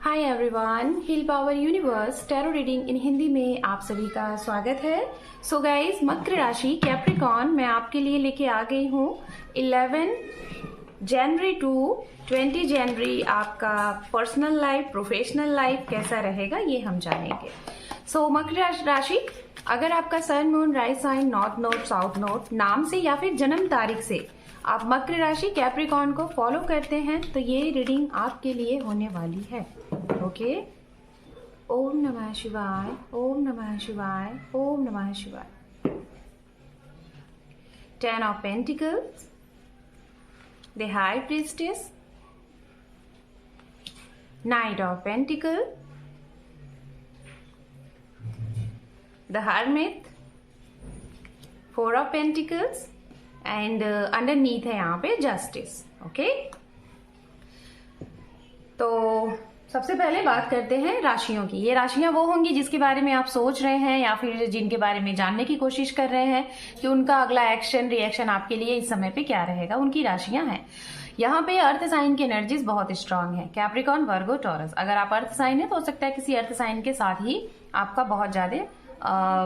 Hi everyone, heal power universe tarot reading in Hindi में आप सभी का स्वागत है। सो गाइज, मकर राशि कैप्रिकॉर्न मैं आपके लिए लेके आ गई हूँ 11 जनवरी टू 20 जनवरी आपका पर्सनल लाइफ, प्रोफेशनल लाइफ कैसा रहेगा ये हम जानेंगे। सो मकर राशि, अगर आपका sun, moon, rise sign, north node, south node नाम से या फिर जन्म तारीख से आप मकर राशि कैप्रिकॉर्न को फॉलो करते हैं तो ये रीडिंग आपके लिए होने वाली है। ओके, ओम नमः शिवाय, ओम नमः शिवाय, ओम नमः शिवाय। 10 of Pentacles, the High Priestess, Knight of Pentacles, the Hermit, 4 of Pentacles and underneath है यहाँ पे जस्टिस। ओके, तो सबसे पहले बात करते हैं राशियों की। ये राशियां वो होंगी जिसके बारे में आप सोच रहे हैं या फिर जिनके बारे में जानने की कोशिश कर रहे हैं कि उनका अगला एक्शन रिएक्शन आपके लिए इस समय पे क्या रहेगा, उनकी राशियां हैं। यहाँ पे अर्थ साइन की एनर्जीज बहुत स्ट्रांग है। कैप्रिकॉर्न, वर्गो, टॉरस। अगर आप अर्थ साइन है तो हो सकता है किसी अर्थ साइन के साथ ही आपका बहुत ज्यादा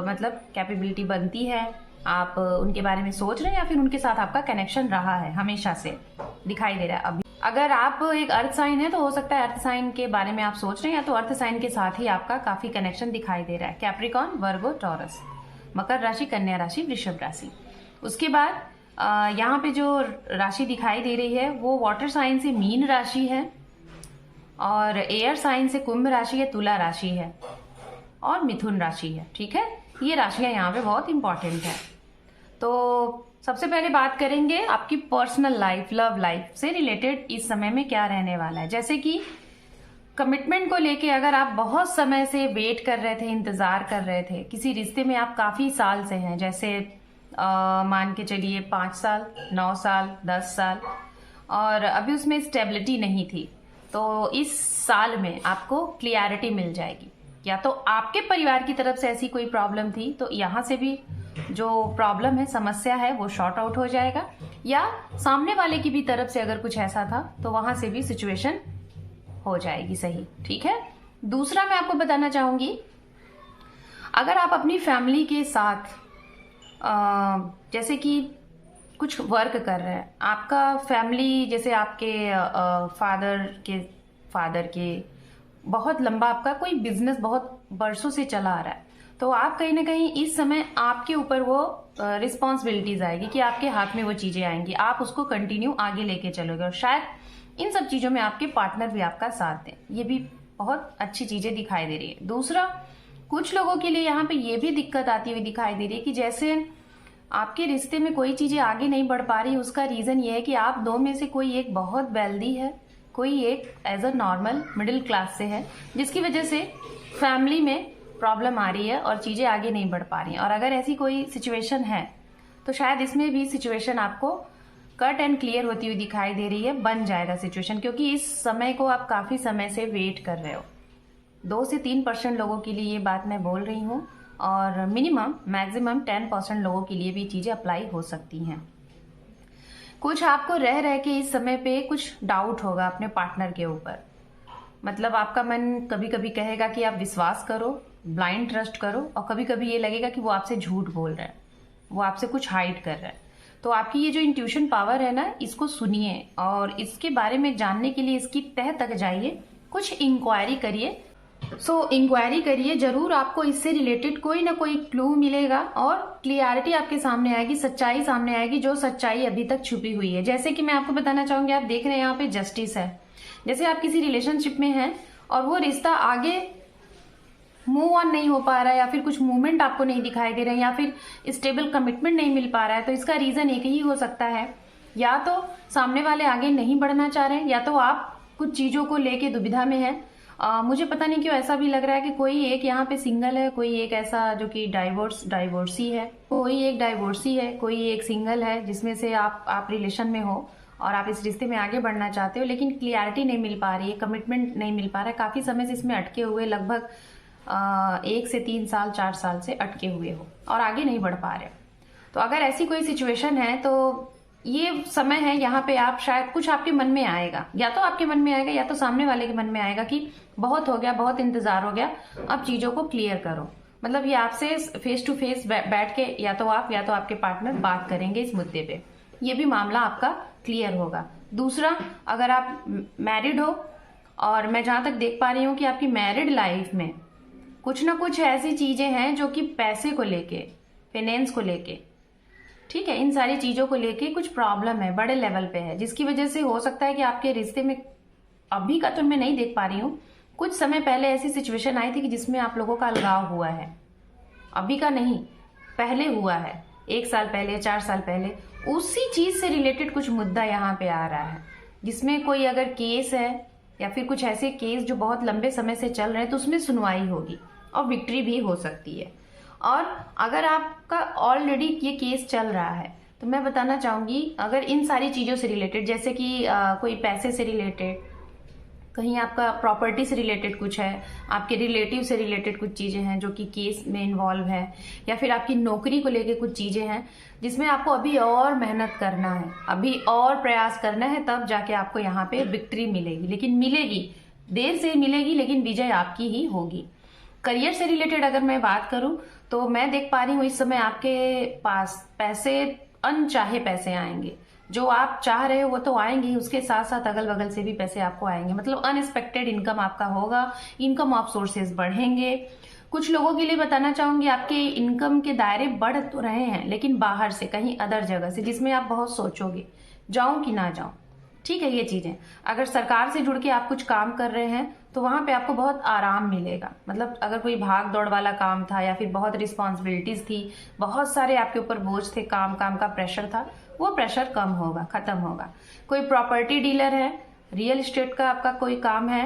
मतलब कैपेबिलिटी बनती है, आप उनके बारे में सोच रहे हैं या फिर उनके साथ आपका कनेक्शन रहा है, हमेशा से दिखाई दे रहा है। अभी अगर आप एक अर्थ साइन है तो हो सकता है अर्थ साइन के बारे में आप सोच रहे हैं या तो अर्थ साइन के साथ ही आपका काफी कनेक्शन दिखाई दे रहा है। कैप्रिकॉर्न, वर्गो, टॉरस। मकर राशि, कन्या राशि, वृषभ राशि। उसके बाद यहाँ पे जो राशि दिखाई दे रही है वो वाटर साइन से मीन राशि है और एयर साइन से कुंभ राशि है, तुला राशि है और मिथुन राशि है। ठीक है, ये राशियां यहाँ पे बहुत इंपॉर्टेंट है। तो सबसे पहले बात करेंगे आपकी पर्सनल लाइफ, लव लाइफ से रिलेटेड इस समय में क्या रहने वाला है। जैसे कि कमिटमेंट को लेके अगर आप बहुत समय से वेट कर रहे थे, इंतजार कर रहे थे, किसी रिश्ते में आप काफी साल से हैं, जैसे मान के चलिए 5 साल, 9 साल, 10 साल, और अभी उसमें स्टेबिलिटी नहीं थी, तो इस साल में आपको क्लियरिटी मिल जाएगी। या तो आपके परिवार की तरफ से ऐसी कोई प्रॉब्लम थी तो यहाँ से भी जो प्रॉब्लम है, समस्या है, वो शॉर्ट आउट हो जाएगा, या सामने वाले की भी तरफ से अगर कुछ ऐसा था तो वहां से भी सिचुएशन हो जाएगी सही। ठीक है, दूसरा मैं आपको बताना चाहूंगी, अगर आप अपनी फैमिली के साथ जैसे कि कुछ वर्क कर रहे हैं, आपका फैमिली जैसे आपके फादर के बहुत लंबा आपका कोई बिजनेस बहुत बरसों से चला आ रहा है, तो आप कहीं ना कहीं इस समय आपके ऊपर वो रिस्पॉन्सिबिलिटीज आएगी कि आपके हाथ में वो चीजें आएंगी, आप उसको कंटिन्यू आगे लेके चलोगे और शायद इन सब चीजों में आपके पार्टनर भी आपका साथ दें। ये भी बहुत अच्छी चीजें दिखाई दे रही है। दूसरा, कुछ लोगों के लिए यहाँ पे ये भी दिक्कत आती हुई दिखाई दे रही है कि जैसे आपके रिश्ते में कोई चीजें आगे नहीं बढ़ पा रही, उसका रीजन ये है कि आप दो में से कोई एक बहुत वेल्दी है, कोई एक as a normal middle class से है, जिसकी वजह से फैमिली में प्रॉब्लम आ रही है और चीजें आगे नहीं बढ़ पा रही हैं। और अगर ऐसी कोई सिचुएशन है तो शायद इसमें भी सिचुएशन आपको कट एंड क्लियर होती हुई दिखाई दे रही है, बन जाएगा सिचुएशन, क्योंकि इस समय को आप काफी समय से वेट कर रहे हो। 2 से 3% लोगों के लिए ये बात मैं बोल रही हूँ और मैक्सिमम 10% लोगों के लिए भी चीजें अप्लाई हो सकती हैं। कुछ आपको रह रह के इस समय पे कुछ डाउट होगा अपने पार्टनर के ऊपर, मतलब आपका मन कभी कभी कहेगा कि आप विश्वास करो, ब्लाइंड ट्रस्ट करो, और कभी कभी ये लगेगा कि वो आपसे झूठ बोल रहा है, वो आपसे कुछ हाइड कर रहा है। तो आपकी ये जो इंट्यूशन पावर है ना, इसको सुनिए और इसके बारे में जानने के लिए इसकी तह तक जाइए, कुछ इंक्वायरी करिए। इंक्वायरी करिए, जरूर आपको इससे रिलेटेड कोई ना कोई क्लू मिलेगा और क्लियरिटी आपके सामने आएगी, सच्चाई सामने आएगी, जो सच्चाई अभी तक छुपी हुई है। जैसे कि मैं आपको बताना चाहूंगी, आप देख रहे हैं यहाँ पे जस्टिस है, जैसे आप किसी रिलेशनशिप में हैं और वो रिश्ता आगे मूव ऑन नहीं हो पा रहा है या फिर कुछ मूवमेंट आपको नहीं दिखाई दे रहा है या फिर स्टेबल कमिटमेंट नहीं मिल पा रहा है, तो इसका रीजन एक ही हो सकता है, या तो सामने वाले आगे नहीं बढ़ना चाह रहे हैं या तो आप कुछ चीजों को लेके दुविधा में है। मुझे पता नहीं क्यों ऐसा भी लग रहा है कि कोई एक यहाँ पे सिंगल है, कोई एक ऐसा जो कि डाइवोर्सी है, कोई एक डाइवोर्सी है, कोई एक सिंगल है, जिसमें से आप रिलेशन में हो और आप इस रिश्ते में आगे बढ़ना चाहते हो, लेकिन क्लियरिटी नहीं मिल पा रही है, कमिटमेंट नहीं मिल पा रहा है, काफी समय से इसमें अटके हुए, लगभग 1 से 3 साल 4 साल से अटके हुए हो और आगे नहीं बढ़ पा रहे। तो अगर ऐसी कोई सिचुएशन है तो ये समय है, यहाँ पे आप शायद कुछ आपके मन में आएगा, या तो आपके मन में आएगा या तो सामने वाले के मन में आएगा कि बहुत हो गया, बहुत इंतजार हो गया, अब चीजों को क्लियर करो। मतलब ये आपसे फेस टू फेस बैठ के या तो आप या तो आपके पार्टनर बात करेंगे इस मुद्दे पे, ये भी मामला आपका क्लियर होगा। दूसरा, अगर आप मैरिड हो और मैं जहां तक देख पा रही हूँ कि आपकी मैरिड लाइफ में कुछ ना कुछ ऐसी चीजें हैं जो कि पैसे को लेके, फाइनेंस को लेके, ठीक है, इन सारी चीजों को लेके कुछ प्रॉब्लम है, बड़े लेवल पे है, जिसकी वजह से हो सकता है कि आपके रिश्ते में, अभी का तो मैं नहीं देख पा रही हूँ, कुछ समय पहले ऐसी सिचुएशन आई थी कि जिसमें आप लोगों का अलगाव हुआ है। अभी का नहीं, पहले हुआ है, 1 साल पहले, 4 साल पहले, उसी चीज से रिलेटेड कुछ मुद्दा यहाँ पे आ रहा है, जिसमें कोई अगर केस है या फिर कुछ ऐसे केस जो बहुत लंबे समय से चल रहे हैं तो उसमें सुनवाई होगी और विक्ट्री भी हो सकती है। और अगर आपका ऑलरेडी ये केस चल रहा है तो मैं बताना चाहूंगी, अगर इन सारी चीजों से रिलेटेड, जैसे कि कोई पैसे से रिलेटेड, कहीं आपका प्रॉपर्टी से रिलेटेड कुछ है, आपके रिलेटिव से रिलेटेड कुछ चीजें हैं जो कि केस में इन्वॉल्व है, या फिर आपकी नौकरी को लेके कुछ चीजें हैं जिसमें आपको अभी और मेहनत करना है, अभी और प्रयास करना है, तब जाके आपको यहाँ पे विक्ट्री मिलेगी। लेकिन मिलेगी, देर से मिलेगी, लेकिन विजय आपकी ही होगी। करियर से रिलेटेड अगर मैं बात करूं तो मैं देख पा रही हूँ इस समय आपके पास पैसे, अनचाहे पैसे आएंगे। जो आप चाह रहे हो वो तो आएंगे ही, उसके साथ साथ अगल बगल से भी पैसे आपको आएंगे। मतलब अनएक्सपेक्टेड इनकम आपका होगा, इनकम ऑफ सोर्सेज बढ़ेंगे। कुछ लोगों के लिए बताना चाहूंगी, आपके इनकम के दायरे बढ़ तो रहे हैं लेकिन बाहर से, कहीं अदर जगह से, जिसमें आप बहुत सोचोगे जाऊं कि ना जाऊं। ठीक है, ये चीजें, अगर सरकार से जुड़ के आप कुछ काम कर रहे हैं तो वहां पे आपको बहुत आराम मिलेगा। मतलब अगर कोई भाग दौड़ वाला काम था या फिर बहुत रिस्पॉन्सिबिलिटीज थी, बहुत सारे आपके ऊपर बोझ थे, काम का प्रेशर था, वो प्रेशर कम होगा, खत्म होगा। कोई प्रॉपर्टी डीलर है, रियल एस्टेट का आपका कोई काम है,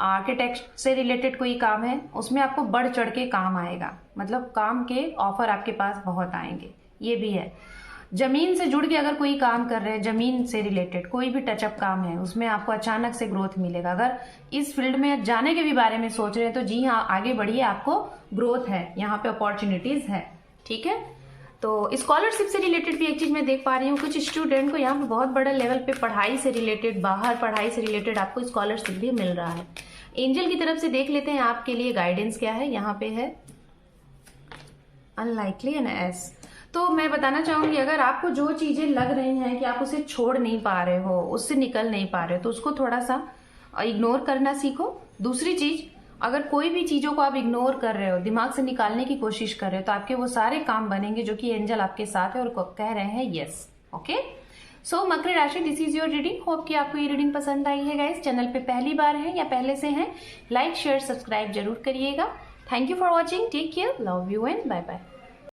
आर्किटेक्ट से रिलेटेड कोई काम है, उसमें आपको बढ़ चढ़ के काम आएगा। मतलब काम के ऑफर आपके पास बहुत आएंगे, ये भी है। जमीन से जुड़ के अगर कोई काम कर रहे हैं, जमीन से रिलेटेड कोई भी टचअप काम है, उसमें आपको अचानक से ग्रोथ मिलेगा। अगर इस फील्ड में जाने के भी बारे में सोच रहे हैं तो जी हाँ, आगे बढ़िए, आपको ग्रोथ है, यहाँ पे अपॉर्चुनिटीज है। ठीक है, तो स्कॉलरशिप से रिलेटेड भी एक चीज मैं देख पा रही हूँ, कुछ स्टूडेंट को यहाँ पे बहुत बड़ा लेवल पे पढ़ाई से रिलेटेड, बाहर पढ़ाई से रिलेटेड आपको स्कॉलरशिप भी मिल रहा है। एंजल की तरफ से देख लेते हैं आपके लिए गाइडेंस क्या है। यहाँ पे है अनलाइकली एंड एस। तो मैं बताना चाहूंगी, अगर आपको जो चीजें लग रही हैं कि आप उसे छोड़ नहीं पा रहे हो, उससे निकल नहीं पा रहे हो, तो उसको थोड़ा सा इग्नोर करना सीखो। दूसरी चीज, अगर कोई भी चीजों को आप इग्नोर कर रहे हो, दिमाग से निकालने की कोशिश कर रहे हो, तो आपके वो सारे काम बनेंगे जो कि एंजल आपके साथ है और कह रहे हैं यस। ओके, सो मकर राशि, this is your reading. Hope कि आपको ये रीडिंग पसंद आई है। गाइस, चैनल पे पहली बार है या पहले से हैं, लाइक शेयर सब्सक्राइब जरूर करिएगा। Thank you for watching, take care, love you and bye bye.